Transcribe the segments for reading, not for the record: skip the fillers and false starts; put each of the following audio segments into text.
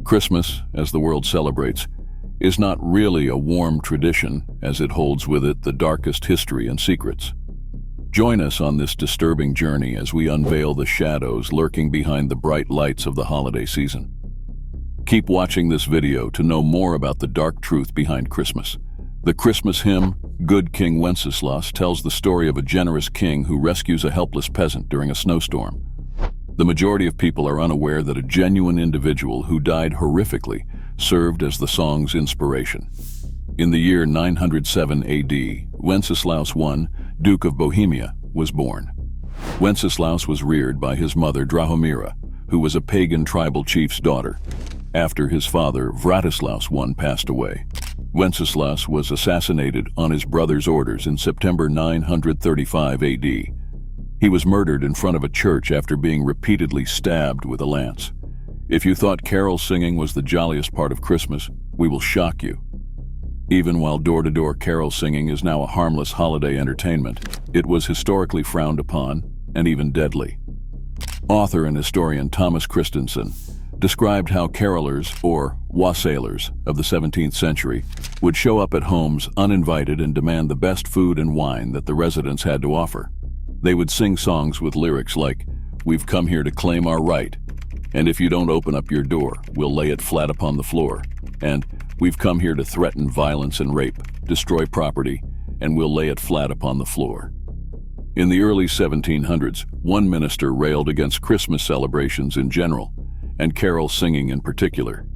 Christmas, as the world celebrates, is not really a warm tradition, as it holds with it the darkest history and secrets. Join us on this disturbing journey as we unveil the shadows lurking behind the bright lights of the holiday season. Keep watching this video to know more about the dark truth behind Christmas. The Christmas hymn, Good King Wenceslas, tells the story of a generous king who rescues a helpless peasant during a snowstorm. The majority of people are unaware that a genuine individual who died horrifically served as the song's inspiration. In the year 907 AD, Wenceslaus I, Duke of Bohemia, was born. Wenceslaus was reared by his mother Drahomira, who was a pagan tribal chief's daughter. After his father, Vratislaus I, passed away, Wenceslaus was assassinated on his brother's orders in September 935 AD. He was murdered in front of a church after being repeatedly stabbed with a lance. If you thought carol singing was the jolliest part of Christmas, we will shock you. Even while door-to-door carol singing is now a harmless holiday entertainment, it was historically frowned upon and even deadly. Author and historian Thomas Christensen described how carolers, or wassailers, of the 17th century would show up at homes uninvited and demand the best food and wine that the residents had to offer. They would sing songs with lyrics like, "We've come here to claim our right," and "If you don't open up your door, we'll lay it flat upon the floor," and "We've come here to threaten violence and rape, destroy property, and we'll lay it flat upon the floor." In the early 1700s, one minister railed against Christmas celebrations in general, and carol singing in particular.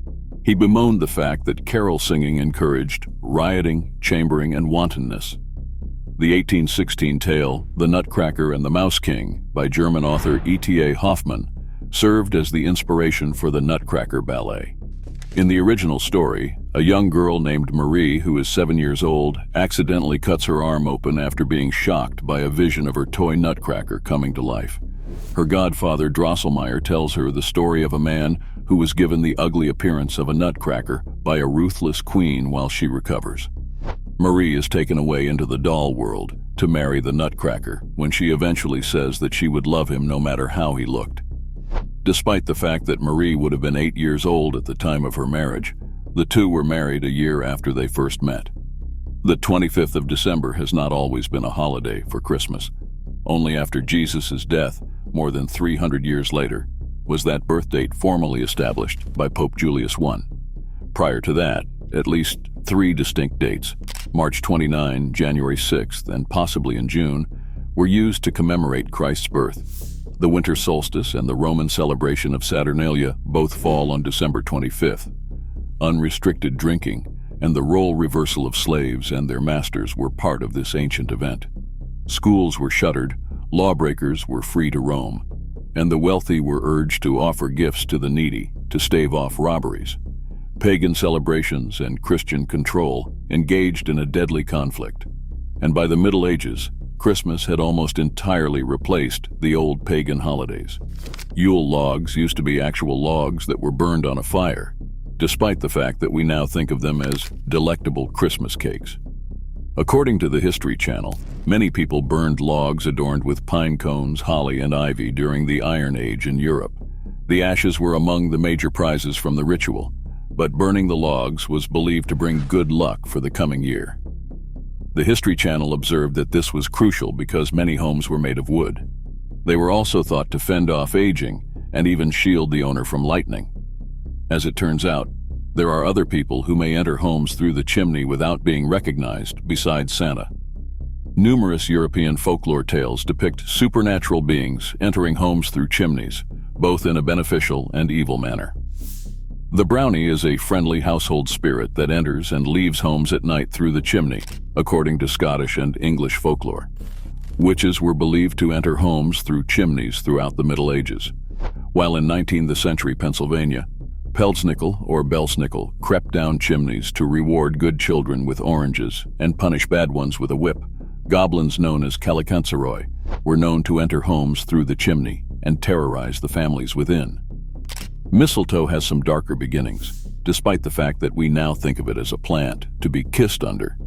He bemoaned the fact that carol singing encouraged rioting, chambering, and wantonness. The 1816 tale, The Nutcracker and the Mouse King, by German author E.T.A. Hoffmann, served as the inspiration for the Nutcracker ballet. In the original story, a young girl named Marie, who is 7 years old, accidentally cuts her arm open after being shocked by a vision of her toy nutcracker coming to life. Her godfather Drosselmeyer tells her the story of a man who was given the ugly appearance of a nutcracker by a ruthless queen while she recovers. Marie is taken away into the doll world to marry the nutcracker when she eventually says that she would love him no matter how he looked. Despite the fact that Marie would have been 8 years old at the time of her marriage, the two were married a year after they first met. The 25th of December has not always been a holiday for Christmas. Only after Jesus' death, more than 300 years later, was that birth date formally established by Pope Julius I. Prior to that, at least 3 distinct dates, March 29, January 6th, and possibly in June, were used to commemorate Christ's birth. The winter solstice and the Roman celebration of Saturnalia both fall on December 25th. Unrestricted drinking and the role reversal of slaves and their masters were part of this ancient event. Schools were shuttered, lawbreakers were free to roam, and the wealthy were urged to offer gifts to the needy to stave off robberies. Pagan celebrations and Christian control engaged in a deadly conflict, and by the Middle Ages, Christmas had almost entirely replaced the old pagan holidays. Yule logs used to be actual logs that were burned on a fire, despite the fact that we now think of them as delectable Christmas cakes. According to the History Channel, many people burned logs adorned with pine cones, holly, and ivy during the Iron Age in Europe. The ashes were among the major prizes from the ritual, but burning the logs was believed to bring good luck for the coming year. The History Channel observed that this was crucial because many homes were made of wood. They were also thought to fend off aging and even shield the owner from lightning. As it turns out, there are other people who may enter homes through the chimney without being recognized besides Santa. Numerous European folklore tales depict supernatural beings entering homes through chimneys, both in a beneficial and evil manner. The brownie is a friendly household spirit that enters and leaves homes at night through the chimney, according to Scottish and English folklore. Witches were believed to enter homes through chimneys throughout the Middle Ages, while in 19th century Pennsylvania, Pelznickel or Belsnickel crept down chimneys to reward good children with oranges and punish bad ones with a whip. Goblins known as Calicanceroi were known to enter homes through the chimney and terrorize the families within. Mistletoe has some darker beginnings, despite the fact that we now think of it as a plant to be kissed under.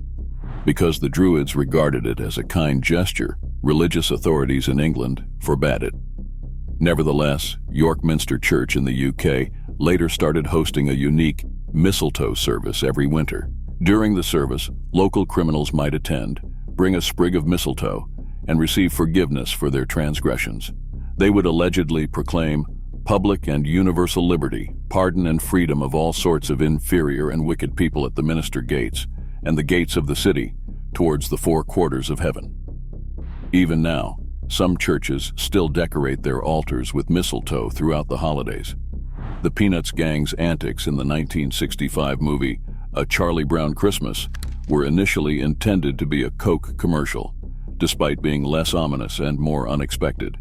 Because the Druids regarded it as a kind gesture, religious authorities in England forbade it. Nevertheless, York Minster Church in the UK later started hosting a unique mistletoe service every winter. During the service, local criminals might attend, bring a sprig of mistletoe, and receive forgiveness for their transgressions. They would allegedly proclaim public and universal liberty, pardon and freedom of all sorts of inferior and wicked people at the minister gates and the gates of the city towards the four quarters of heaven. Even now, some churches still decorate their altars with mistletoe throughout the holidays. The Peanuts gang's antics in the 1965 movie A Charlie Brown Christmas were initially intended to be a Coke commercial, despite being less ominous and more unexpected.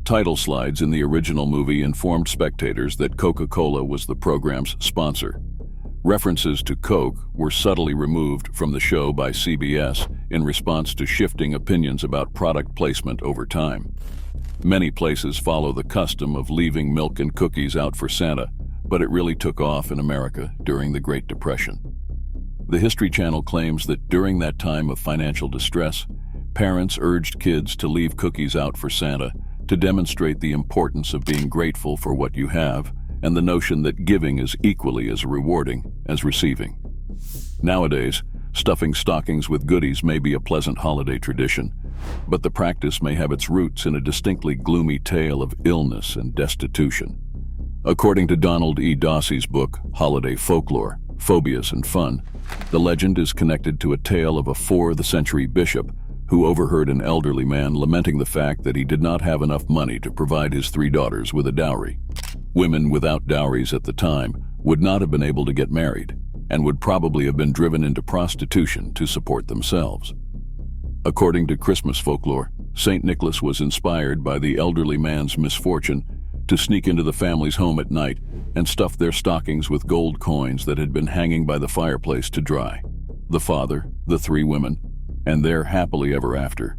Title slides in the original movie informed spectators that Coca-Cola was the program's sponsor. References to Coke were subtly removed from the show by CBS in response to shifting opinions about product placement over time. Many places follow the custom of leaving milk and cookies out for Santa, but it really took off in America during the Great Depression. The History Channel claims that during that time of financial distress, parents urged kids to leave cookies out for Santa to demonstrate the importance of being grateful for what you have and the notion that giving is equally as rewarding as receiving. Nowadays, stuffing stockings with goodies may be a pleasant holiday tradition, but the practice may have its roots in a distinctly gloomy tale of illness and destitution. According to Donald E. Dossey's book, Holiday Folklore, Phobias and Fun, the legend is connected to a tale of a 4th-century bishop who overheard an elderly man lamenting the fact that he did not have enough money to provide his 3 daughters with a dowry. Women without dowries at the time would not have been able to get married and would probably have been driven into prostitution to support themselves. According to Christmas folklore, St. Nicholas was inspired by the elderly man's misfortune to sneak into the family's home at night and stuff their stockings with gold coins that had been hanging by the fireplace to dry. The father, the 3 women, and their happily ever after.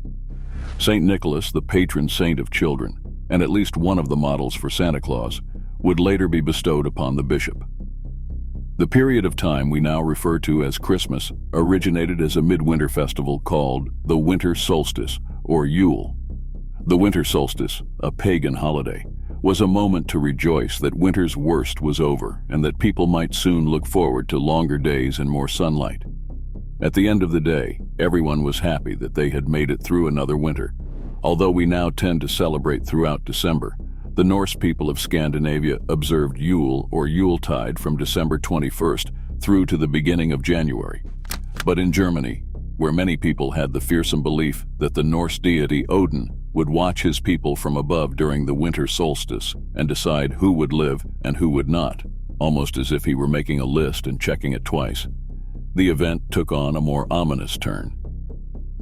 St. Nicholas, the patron saint of children, and at least one of the models for Santa Claus, would later be bestowed upon the bishop. The period of time we now refer to as Christmas originated as a midwinter festival called the winter solstice, or Yule. The winter solstice, a pagan holiday, was a moment to rejoice that winter's worst was over and that people might soon look forward to longer days and more sunlight. At the end of the day, everyone was happy that they had made it through another winter. Although we now tend to celebrate throughout December, the Norse people of Scandinavia observed Yule or Yuletide from December 21st through to the beginning of January. But in Germany, where many people had the fearsome belief that the Norse deity Odin would watch his people from above during the winter solstice and decide who would live and who would not, almost as if he were making a list and checking it twice, the event took on a more ominous turn.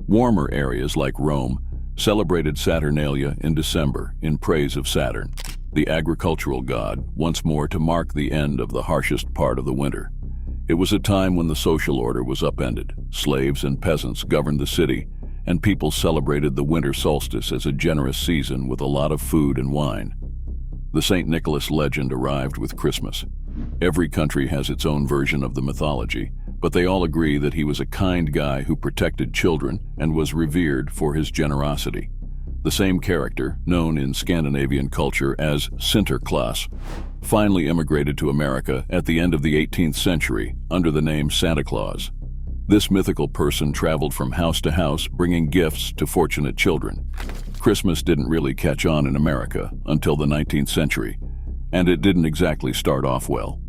Warmer areas like Rome celebrated Saturnalia in December in praise of Saturn, the agricultural god, once more to mark the end of the harshest part of the winter. It was a time when the social order was upended, slaves and peasants governed the city, and people celebrated the winter solstice as a generous season with a lot of food and wine. The St. Nicholas legend arrived with Christmas. Every country has its own version of the mythology, but they all agree that he was a kind guy who protected children and was revered for his generosity. The same character, known in Scandinavian culture as Sinterklaas, finally immigrated to America at the end of the 18th century under the name Santa Claus. This mythical person traveled from house to house bringing gifts to fortunate children. Christmas didn't really catch on in America until the 19th century, and it didn't exactly start off well.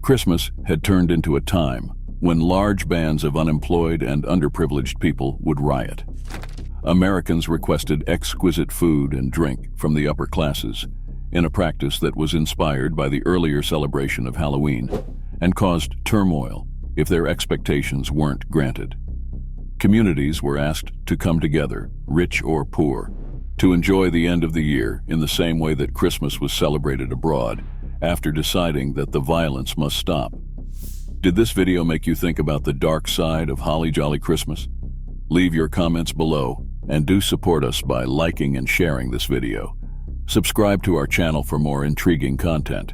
Christmas had turned into a time when large bands of unemployed and underprivileged people would riot. Americans requested exquisite food and drink from the upper classes, in a practice that was inspired by the earlier celebration of Halloween, and caused turmoil if their expectations weren't granted. Communities were asked to come together, rich or poor, to enjoy the end of the year in the same way that Christmas was celebrated abroad, after deciding that the violence must stop. Did this video make you think about the dark side of Holly Jolly Christmas? Leave your comments below, and do support us by liking and sharing this video. Subscribe to our channel for more intriguing content.